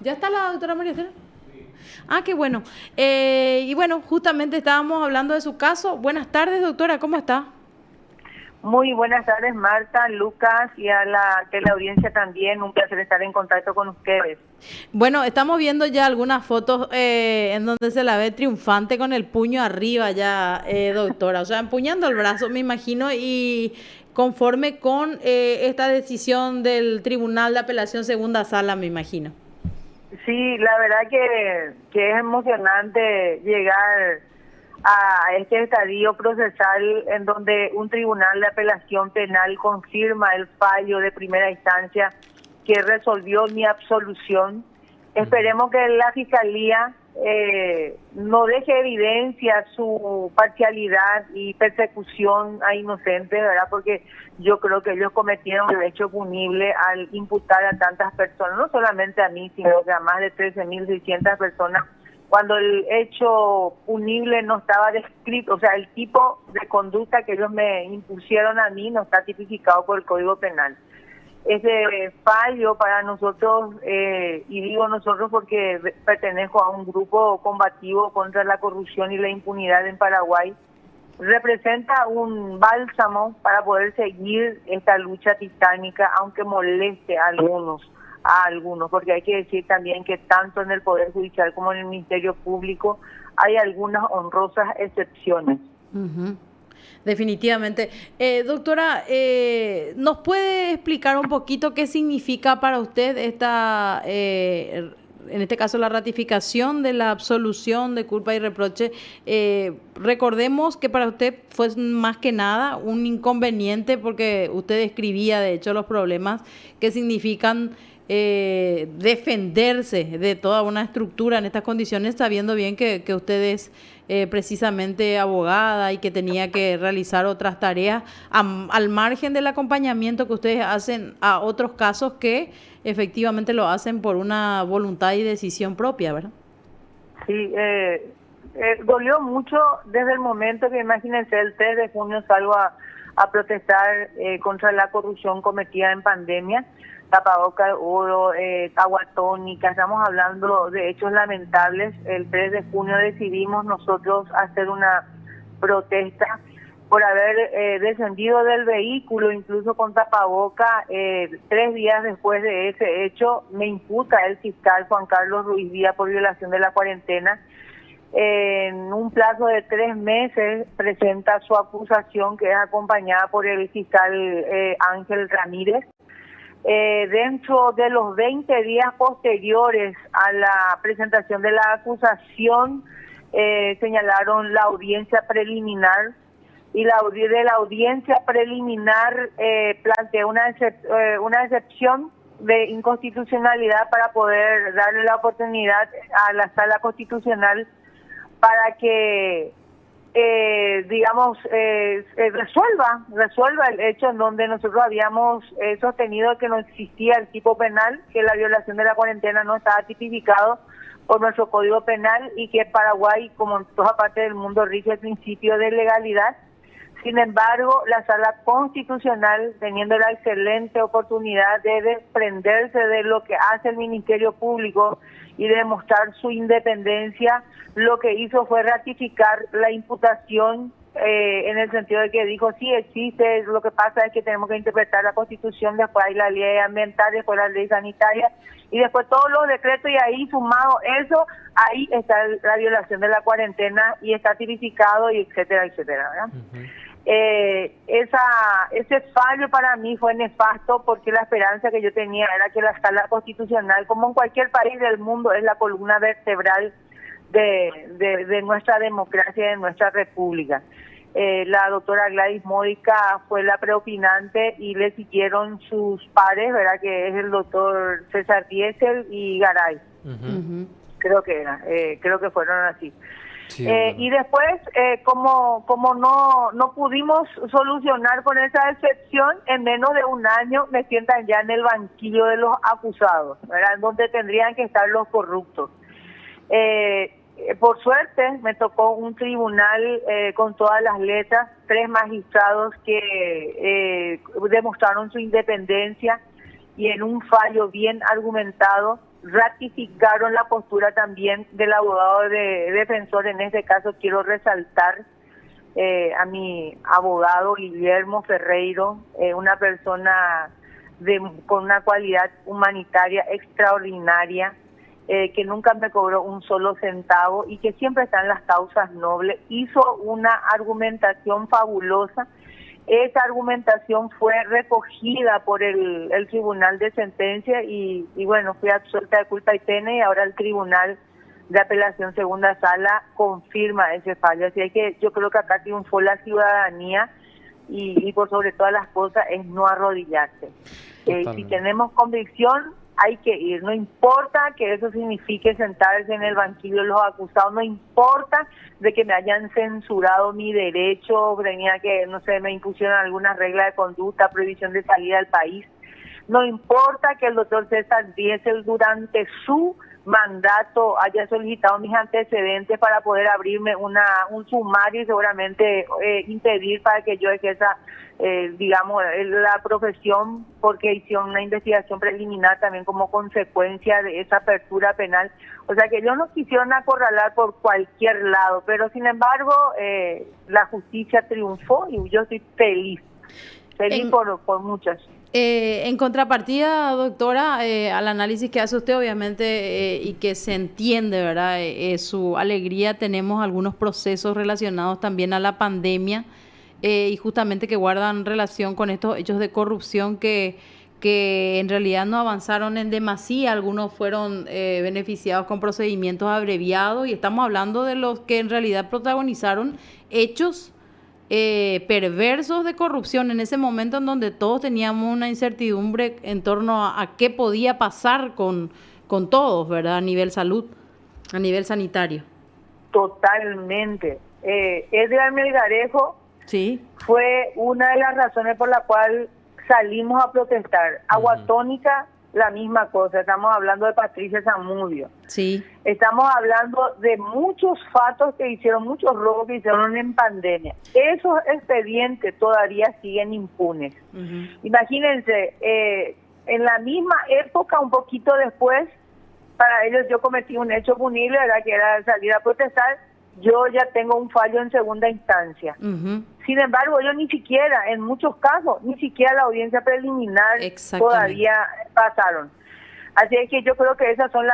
¿Ya está la doctora María Esther? Ah, qué bueno. Y bueno, justamente estábamos hablando de su caso. Buenas tardes, doctora, ¿cómo está? Muy buenas tardes, Marta, Lucas y a la teleaudiencia también. Un placer estar en contacto con ustedes. Bueno, estamos viendo ya algunas fotos en donde se la ve triunfante con el puño arriba ya, doctora. O sea, empuñando el brazo, me imagino, y conforme con esta decisión del Tribunal de Apelación Segunda Sala, me imagino. Sí, la verdad que es emocionante llegar a este estadio procesal en donde un tribunal de apelación penal confirma el fallo de primera instancia que resolvió mi absolución. Esperemos que la Fiscalía no deje evidencia su parcialidad y persecución a inocentes, ¿verdad? Porque yo creo que ellos cometieron el hecho punible al imputar a tantas personas, no solamente a mí, sino que a más de 13.600 personas, cuando el hecho punible no estaba descrito, o sea, el tipo de conducta que ellos me impusieron a mí no está tipificado por el Código Penal. Ese fallo para nosotros, y digo nosotros porque pertenezco a un grupo combativo contra la corrupción y la impunidad en Paraguay, representa un bálsamo para poder seguir esta lucha titánica, aunque moleste a algunos, porque hay que decir también que tanto en el Poder Judicial como en el Ministerio Público hay algunas honrosas excepciones. Ujú. Definitivamente. Doctora, ¿nos puede explicar un poquito qué significa para usted esta, en este caso, la ratificación de la absolución de culpa y reproche? Recordemos que para usted fue más que nada un inconveniente porque usted describía, de hecho, los problemas que significan defenderse de toda una estructura en estas condiciones, sabiendo bien que usted es precisamente abogada y que tenía que realizar otras tareas al margen del acompañamiento que ustedes hacen a otros casos que efectivamente lo hacen por una voluntad y decisión propia, ¿verdad? Sí, dolió mucho desde el momento que, imagínense, el 3 de junio salgo a protestar contra la corrupción cometida en pandemia, tapabocas, oro, agua tónica, estamos hablando de hechos lamentables. El 3 de junio decidimos nosotros hacer una protesta por haber descendido del vehículo, incluso con tapaboca. 3 días después de ese hecho, me imputa el fiscal Juan Carlos Ruiz Díaz por violación de la cuarentena. En un plazo de 3 meses presenta su acusación, que es acompañada por el fiscal Ángel Ramírez. Dentro de los 20 días posteriores a la presentación de la acusación, señalaron la audiencia preliminar, y de la audiencia preliminar planteó una excepción de inconstitucionalidad para poder darle la oportunidad a la Sala Constitucional para que resuelva el hecho en donde nosotros habíamos sostenido que no existía el tipo penal, que la violación de la cuarentena no estaba tipificado por nuestro Código Penal y que Paraguay, como en toda parte del mundo, rige el principio de legalidad. Sin embargo, la Sala Constitucional, teniendo la excelente oportunidad de desprenderse de lo que hace el Ministerio Público y de demostrar su independencia, lo que hizo fue ratificar la imputación, en el sentido de que dijo, sí existe, lo que pasa es que tenemos que interpretar la Constitución, después hay la ley ambiental, después la ley sanitaria, y después todos los decretos, y ahí sumado eso, ahí está la violación de la cuarentena y está tipificado, y etcétera, etcétera, ¿verdad? Uh-huh. Ese fallo para mí fue nefasto, porque la esperanza que yo tenía era que la Sala Constitucional, como en cualquier país del mundo, es la columna vertebral de nuestra democracia, de nuestra república. La doctora Gladys Módica fue la preopinante y le siguieron sus pares, ¿verdad? Que es el doctor César Diesel y Garay. Uh-huh. Creo que fueron así. Sí, y después, como no pudimos solucionar con esa excepción, en menos de un año me sientan ya en el banquillo de los acusados, ¿verdad? Donde tendrían que estar los corruptos. Por suerte me tocó un tribunal con todas las letras, 3 magistrados que demostraron su independencia y en un fallo bien argumentado ratificaron la postura también del abogado defensor. En este caso quiero resaltar a mi abogado Guillermo Ferreiro, una persona con una cualidad humanitaria extraordinaria, que nunca me cobró un solo centavo y que siempre está en las causas nobles. Hizo una argumentación fabulosa. Esa argumentación fue recogida por el Tribunal de Sentencia y bueno, fui absuelta de culpa y pena, y ahora el Tribunal de Apelación Segunda Sala confirma ese fallo. Así que yo creo que acá triunfó la ciudadanía y por sobre todas las cosas es no arrodillarse. Si tenemos convicción, hay que ir, no importa que eso signifique sentarse en el banquillo de los acusados, no importa de que me hayan censurado mi derecho, venía que, no sé, me impusieron alguna regla de conducta, prohibición de salida del país, no importa que el doctor César Diesel durante su mandato haya solicitado mis antecedentes para poder abrirme un sumario y seguramente impedir para que yo ejerza digamos, la profesión, porque hicieron una investigación preliminar también como consecuencia de esa apertura penal. O sea que ellos nos quisieron acorralar por cualquier lado, pero sin embargo la justicia triunfó y yo estoy feliz por muchas. En contrapartida, doctora, al análisis que hace usted, obviamente, y que se entiende, ¿verdad? Su alegría, tenemos algunos procesos relacionados también a la pandemia, y justamente que guardan relación con estos hechos de corrupción que en realidad no avanzaron en demasía. Algunos fueron beneficiados con procedimientos abreviados, y estamos hablando de los que en realidad protagonizaron hechos perversos de corrupción en ese momento en donde todos teníamos una incertidumbre en torno a qué podía pasar con todos, ¿verdad? A nivel salud, a nivel sanitario. Totalmente. Edgar Melgarejo sí fue una de las razones por la cual salimos a protestar. Aguatónica, la misma cosa. Estamos hablando de Patricia Zamudio. Sí. Estamos hablando de muchos fatos que hicieron, muchos robos que hicieron en pandemia. Esos expedientes todavía siguen impunes. Imagínense, en la misma época, un poquito después, para ellos yo cometí un hecho punible, ¿verdad? Que era salir a protestar. Yo ya tengo un fallo en segunda instancia. Sin embargo, ellos ni siquiera, en muchos casos, ni siquiera la audiencia preliminar todavía pasaron. Así es que yo creo que esas son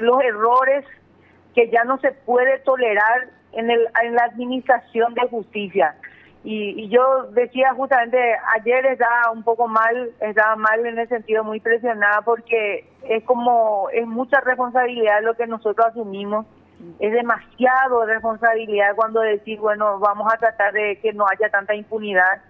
los errores que ya no se puede tolerar en la administración de justicia. Y yo decía justamente, ayer estaba mal en el sentido, muy presionada, porque es mucha responsabilidad lo que nosotros asumimos. Es demasiado responsabilidad cuando decir, bueno, vamos a tratar de que no haya tanta impunidad,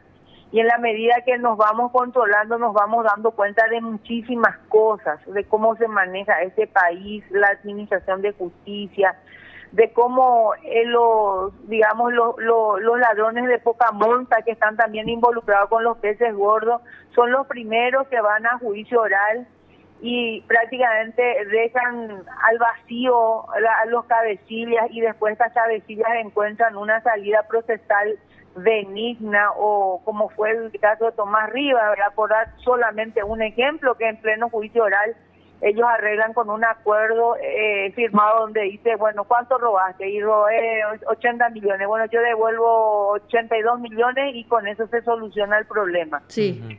y en la medida que nos vamos controlando nos vamos dando cuenta de muchísimas cosas, de cómo se maneja este país, la administración de justicia, de cómo los ladrones de poca monta que están también involucrados con los peces gordos son los primeros que van a juicio oral y prácticamente dejan al vacío a los cabecillas, y después estas cabecillas encuentran una salida procesal benigna, o como fue el caso de Tomás Rivas, ¿verdad? Por dar solamente un ejemplo, que en pleno juicio oral ellos arreglan con un acuerdo firmado donde dice, bueno, ¿cuánto robaste? Y robé 80 millones. Bueno, yo devuelvo 82 millones y con eso se soluciona el problema. Sí.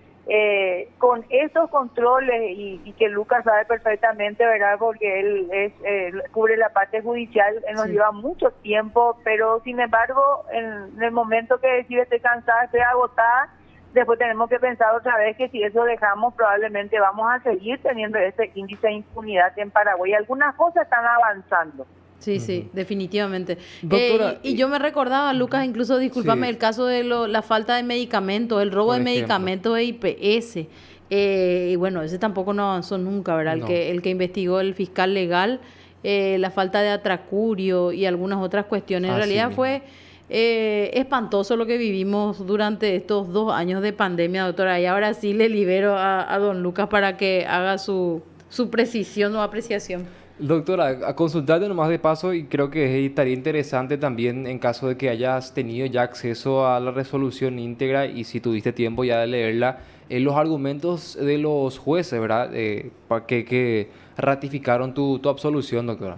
Con esos controles, y que Lucas sabe perfectamente, ¿verdad? Porque él cubre la parte judicial, nos lleva mucho tiempo, pero sin embargo, en el momento que decide estoy cansada, estoy agotada, después tenemos que pensar otra vez que si eso dejamos, probablemente vamos a seguir teniendo ese índice de impunidad en Paraguay. Algunas cosas están avanzando. Sí, sí, definitivamente. Doctora, y yo me recordaba, Lucas, incluso, discúlpame, el caso de la falta de medicamentos, el robo de medicamentos de IPS. Y bueno, ese tampoco no avanzó nunca, ¿verdad? No. El que investigó el fiscal legal, la falta de atracurio y algunas otras cuestiones. En realidad fue espantoso lo que vivimos durante estos 2 años de pandemia, doctora. Y ahora sí le libero a don Lucas para que haga su precisión o apreciación. Doctora, a consultarte nomás de paso y creo que estaría interesante también en caso de que hayas tenido ya acceso a la resolución íntegra y si tuviste tiempo ya de leerla, los argumentos de los jueces, ¿verdad? Que ratificaron tu absolución, doctora.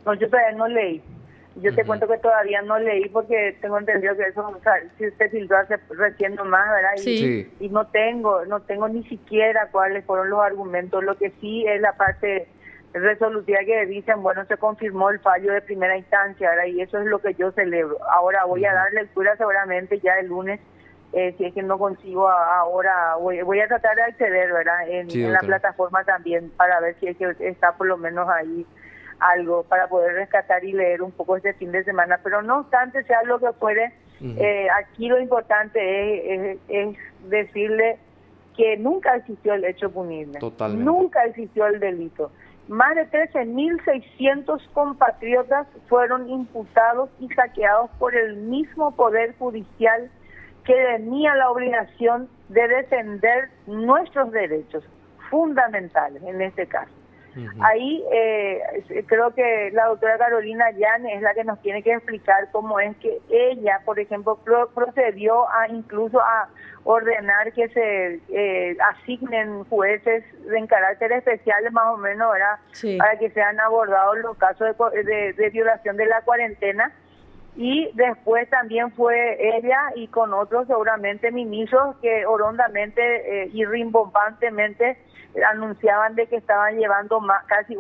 No, yo todavía no leí. Yo te Ujú. cuento que todavía no leí porque tengo entendido que eso, o sea, si se filtró hace recién nomás, ¿verdad? Sí. Sí, Y no tengo ni siquiera cuáles fueron los argumentos. Lo que sí es la parte resolutiva que dicen, bueno, se confirmó el fallo de primera instancia, ¿verdad? Y eso es lo que yo celebro. Ahora voy a ujú. dar lectura seguramente ya el lunes. Si es que no consigo ahora, voy a tratar de acceder, ¿verdad? Sí, En la doctora. plataforma también para ver si es que está por lo menos ahí algo para poder rescatar y leer un poco este fin de semana. Pero no obstante, sea lo que fuere, Ujú. aquí lo importante es decirle que nunca existió el hecho punible, Totalmente. nunca existió el delito. Más de 13.600 compatriotas fueron imputados y saqueados por el mismo Poder Judicial que tenía la obligación de defender nuestros derechos fundamentales en este caso. Ujú. Ahí creo que la doctora Carolina Llanes es la que nos tiene que explicar cómo es que ella, por ejemplo, procedió incluso a ordenar que se asignen jueces en carácter especial, más o menos, ¿verdad? Sí. Para que sean abordados los casos de violación de la cuarentena. Y después también fue ella y con otros seguramente ministros que orondamente y rimbombantemente anunciaban de que estaban llevando casi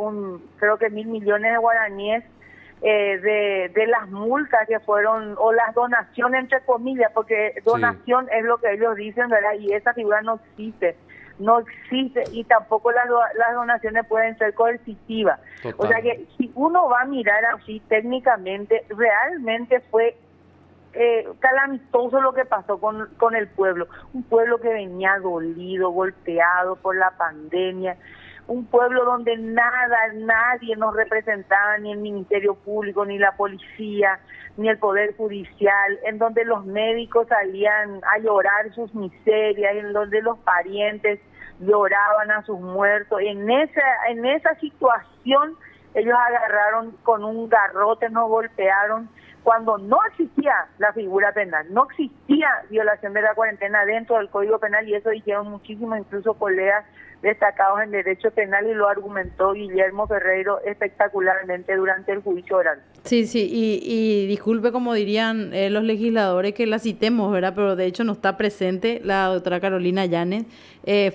creo que 1.000 millones de guaraníes de las multas que fueron, o las donaciones entre comillas, porque Sí, donación es lo que ellos dicen, ¿verdad? Y esa figura no existe y tampoco las donaciones pueden ser coercitivas. O sea totalmente. que si uno va a mirar así técnicamente, realmente fue calamitoso lo que pasó con el pueblo. Un pueblo que venía dolido, golpeado por la pandemia, un pueblo donde nadie nos representaba, ni el Ministerio Público, ni la policía, ni el Poder Judicial, en donde los médicos salían a llorar sus miserias, en donde los parientes lloraban a sus muertos. En esa situación ellos agarraron con un garrote, nos golpearon, cuando no existía la figura penal, no existía violación de la cuarentena dentro del Código Penal, y eso dijeron muchísimos, incluso colegas destacados en derecho penal, y lo argumentó Guillermo Ferreiro espectacularmente durante el juicio oral. Sí, sí, y disculpe como dirían los legisladores que la citemos, ¿verdad? Pero de hecho no está presente la doctora Carolina Llanes.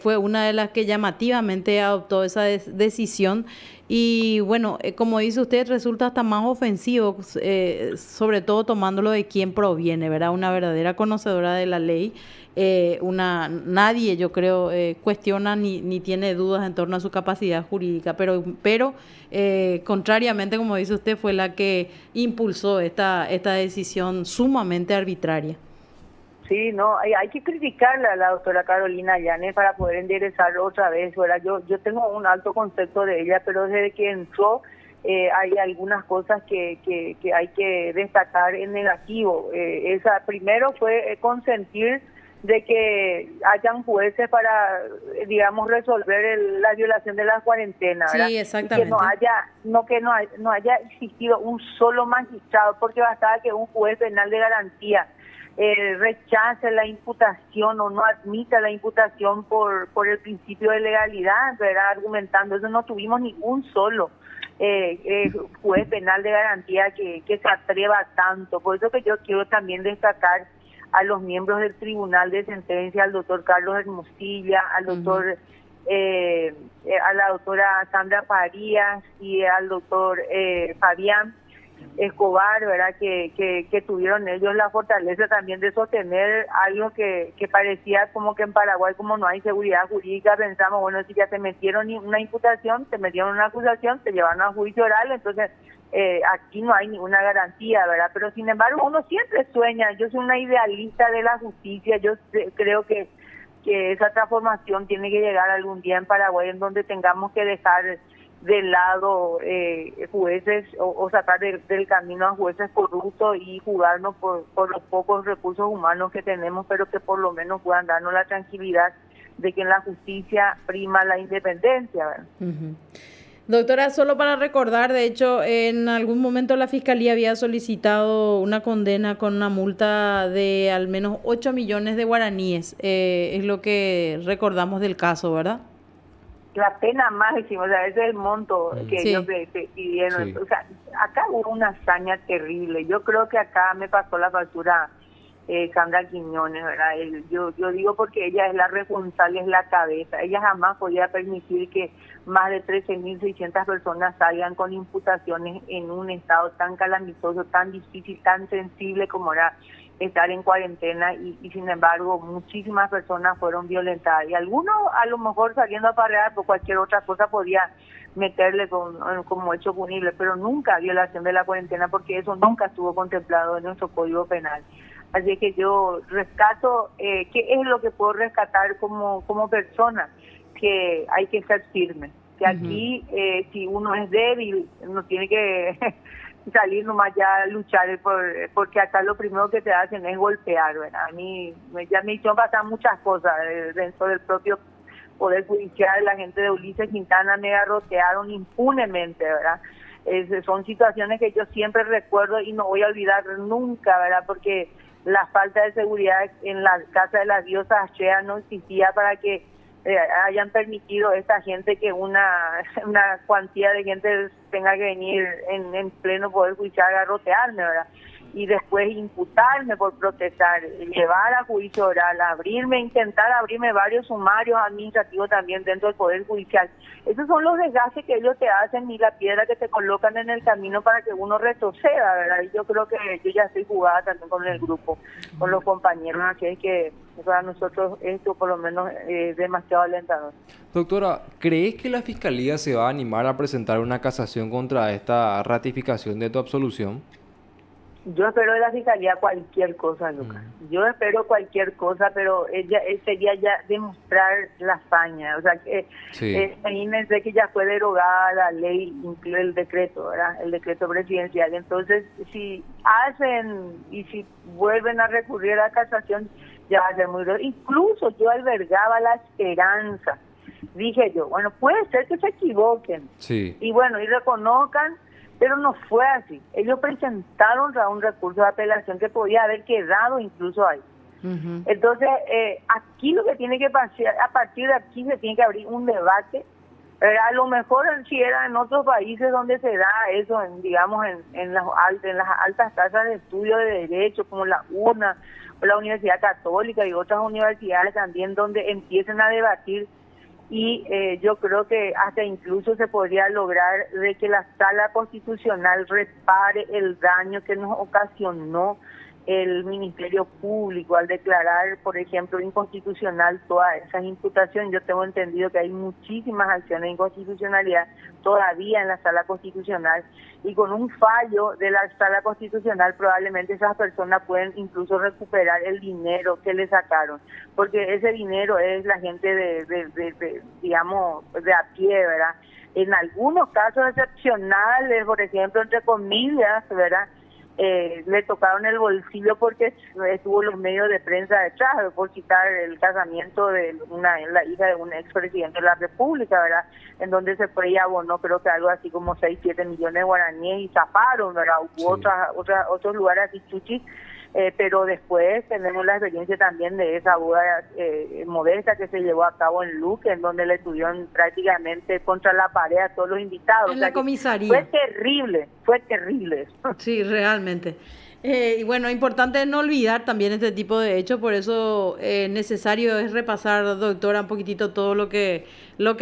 Fue una de las que llamativamente adoptó esa decisión y bueno, como dice usted, resulta hasta más ofensivo, sobre todo tomándolo de quién proviene, ¿verdad? Una verdadera conocedora de la ley. Nadie, yo creo, cuestiona ni tiene dudas en torno a su capacidad jurídica, pero contrariamente, como dice usted, fue la que impulsó esta decisión sumamente arbitraria. Sí, no, hay que criticarla a la doctora Carolina Llanes para poder enderezar otra vez, ¿verdad? Yo tengo un alto concepto de ella, pero desde que entró hay algunas cosas que hay que destacar en negativo. Primero fue consentir de que hayan jueces para, digamos, resolver la violación de la cuarentena, ¿verdad? Sí, Y que exactamente. no haya existido un solo magistrado, porque bastaba que un juez penal de garantía rechace la imputación o no admita la imputación por el principio de legalidad, ¿verdad? Argumentando eso, no tuvimos ningún solo juez penal de garantía que se atreva tanto. Por eso que yo quiero también destacar a los miembros del Tribunal de Sentencia, al doctor Carlos Hermosilla, Ujú. a la doctora Sandra Farías y al doctor Fabián Escobar, ¿verdad? Que tuvieron ellos la fortaleza también de sostener algo que parecía como que en Paraguay, como no hay seguridad jurídica, pensamos, bueno, si ya te metieron una imputación, te metieron una acusación, te llevaron a juicio oral, entonces aquí no hay ninguna garantía, ¿verdad? Pero sin embargo uno siempre sueña, yo soy una idealista de la justicia, yo creo que esa transformación tiene que llegar algún día en Paraguay, en donde tengamos que dejar de lado jueces o sacar del camino a jueces corruptos y jugarnos por los pocos recursos humanos que tenemos, pero que por lo menos puedan darnos la tranquilidad de que en la justicia prima la independencia, ¿verdad? Ujú. Doctora, solo para recordar, de hecho, en algún momento la Fiscalía había solicitado una condena con una multa de al menos 8 millones de guaraníes. Es lo que recordamos del caso, ¿verdad? La pena máxima, o sea, ese es el monto que ellos Sí. pidieron. Sí. O sea, acá hubo una hazaña terrible. Yo creo que acá me pasó la factura Sandra Quiñones, ¿verdad? Yo digo porque ella es la responsable, es la cabeza. Ella jamás podía permitir que más de 13.600 personas salgan con imputaciones en un estado tan calamitoso, tan difícil, tan sensible como era estar en cuarentena y sin embargo muchísimas personas fueron violentadas y algunos a lo mejor saliendo a parrear por cualquier otra cosa podía meterle como hecho punible, pero nunca violación de la cuarentena porque eso nunca estuvo contemplado en nuestro Código Penal. Así que yo rescato, ¿qué es lo que puedo rescatar como persona? Que hay que ser firme, que aquí si uno es débil no tiene que salir nomás ya a luchar porque acá lo primero que te hacen es golpear, ¿verdad? A mí ya me hicieron pasar muchas cosas dentro del propio Poder Judicial. La gente de Ulises Quintana me garrotearon impunemente, ¿verdad? Son situaciones que yo siempre recuerdo y no voy a olvidar nunca, ¿verdad? Porque la falta de seguridad en la casa de las diosas Ashea no existía para que hayan permitido a esta gente que una cuantía de gente tenga que venir en pleno Poder Judicial a garrotearme, ¿verdad? Y después imputarme por protestar, llevar a juicio oral, intentar abrirme varios sumarios administrativos también dentro del Poder Judicial. Esos son los desgastes que ellos te hacen y la piedra que te colocan en el camino para que uno retroceda, ¿verdad? Y yo creo que yo ya estoy jugada también con el grupo, con los compañeros, así es que para nosotros esto por lo menos es demasiado alentador. Doctora, ¿crees que la Fiscalía se va a animar a presentar una casación contra esta ratificación de tu absolución? Yo espero de la Fiscalía cualquier cosa, Lucas. Yo espero cualquier cosa, pero sería ya demostrar la hazaña. O sea, que imagínense que ya fue derogada la ley, incluye el decreto, ¿verdad? El decreto presidencial. Entonces, si hacen y si vuelven a recurrir a la casación, ya va a ser muy duro. Incluso yo albergaba la esperanza. Dije yo, bueno, puede ser que se equivoquen. Sí. Y bueno, y reconozcan. Pero no fue así. Ellos presentaron un recurso de apelación que podía haber quedado incluso ahí. Entonces, aquí lo que tiene que pasar, a partir de aquí se tiene que abrir un debate. A lo mejor si era en otros países donde se da eso, digamos, en las altas tasas de estudio de derecho, como la UNA, o la Universidad Católica y otras universidades también, donde empiecen a debatir. Y yo creo que hasta incluso se podría lograr de que la Sala Constitucional repare el daño que nos ocasionó el Ministerio Público al declarar, por ejemplo, inconstitucional todas esas imputaciones. Yo tengo entendido que hay muchísimas acciones de inconstitucionalidad todavía en la Sala Constitucional y con un fallo de la Sala Constitucional probablemente esas personas pueden incluso recuperar el dinero que le sacaron, porque ese dinero es la gente digamos, de a pie, ¿verdad? En algunos casos excepcionales, por ejemplo, entre comillas, ¿verdad? Le tocaron el bolsillo porque estuvo los medios de prensa detrás, por citar el casamiento de la hija de un expresidente de la República, ¿verdad? En donde se fue y abonó creo que algo así como 6-7 millones de guaraníes y zaparon, ¿verdad? Hubo otros lugares así chuchis, pero después tenemos la experiencia también de esa boda modesta que se llevó a cabo en Luque, en donde le tuvieron prácticamente contra la pared a todos los invitados. En la comisaría. Fue terrible eso. Sí, realmente. Y bueno, importante no olvidar también este tipo de hechos, por eso necesario es repasar, doctora, un poquitito todo lo que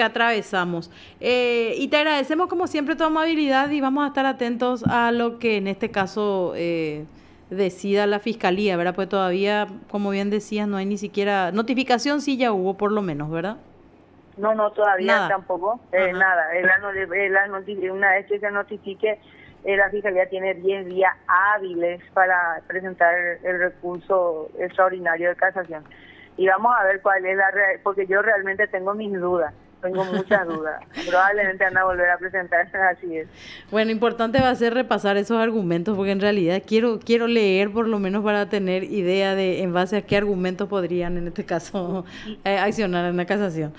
atravesamos. Y te agradecemos como siempre tu amabilidad y vamos a estar atentos a lo que en este caso decida la Fiscalía, ¿verdad? Pues todavía, como bien decías, no hay ni siquiera notificación, sí ya hubo por lo menos, ¿verdad? No, todavía Nada. Tampoco, nada. Una vez que se notifique, la Fiscalía tiene 10 días hábiles para presentar el recurso extraordinario de casación. Y vamos a ver cuál es porque yo realmente tengo mis dudas. Tengo muchas dudas. Probablemente van a volver a presentar, así es. Bueno, importante va a ser repasar esos argumentos, porque en realidad quiero leer por lo menos para tener idea de en base a qué argumentos podrían en este caso accionar en la casación.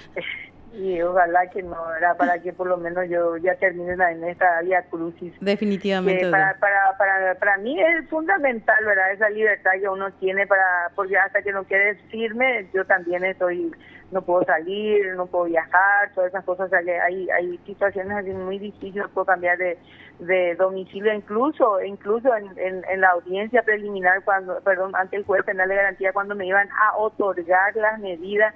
Y ojalá que no, era para que por lo menos yo ya termine en esta vía crucis. Definitivamente. Para mí es fundamental, ¿verdad? Esa libertad que uno tiene porque hasta que no quede firme, yo también no puedo salir, no puedo viajar, todas esas cosas. O sea, que hay situaciones así muy difíciles, puedo cambiar de domicilio, incluso en la audiencia preliminar, ante el juez penal de garantía, cuando me iban a otorgar las medidas.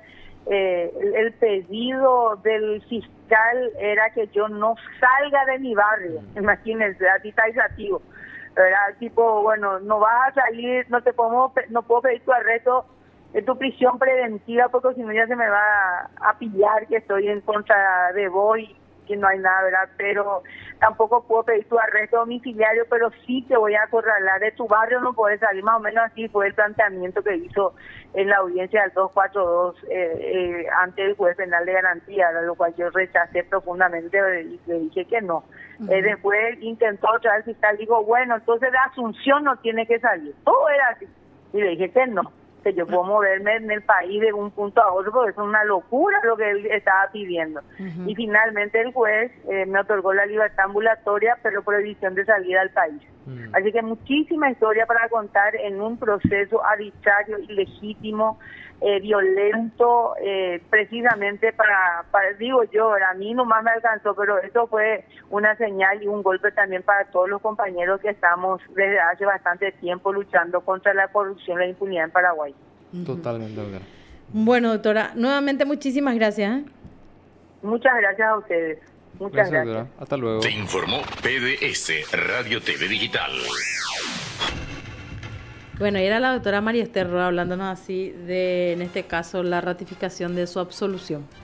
El pedido del fiscal era que yo no salga de mi barrio, imagínense, administrativo, ¿verdad? Tipo, bueno, no vas a salir, no puedo pedir tu arresto de tu prisión preventiva porque si no ya se me va a pillar que estoy en contra de vos y que no hay nada, ¿verdad? Pero tampoco puedo pedir tu arresto domiciliario, pero sí te voy a acorralar de tu barrio, no puedes salir. Más o menos así fue el planteamiento que hizo en la audiencia del 242 ante el juez penal de garantía, lo cual yo rechacé profundamente y le dije que no. Después intentó otra vez el fiscal, dijo, bueno, entonces de Asunción no tiene que salir. Todo era así. Y le dije que no, que yo puedo moverme en el país de un punto a otro, porque es una locura lo que él estaba pidiendo. Y finalmente el juez me otorgó la libertad ambulatoria, pero prohibición de salida al país. Así que muchísima historia para contar en un proceso arbitrario, ilegítimo, violento, precisamente para digo yo, a mí nomás me alcanzó, pero eso fue una señal y un golpe también para todos los compañeros que estamos desde hace bastante tiempo luchando contra la corrupción y la impunidad en Paraguay. Totalmente, doctora. Bueno, doctora, nuevamente muchísimas gracias. Muchas gracias a ustedes. Muchas gracias. Doctora. Hasta luego. Te informó PDS Radio TV Digital. Bueno, y era la doctora María Esther Roa hablándonos así de, en este caso, la ratificación de su absolución.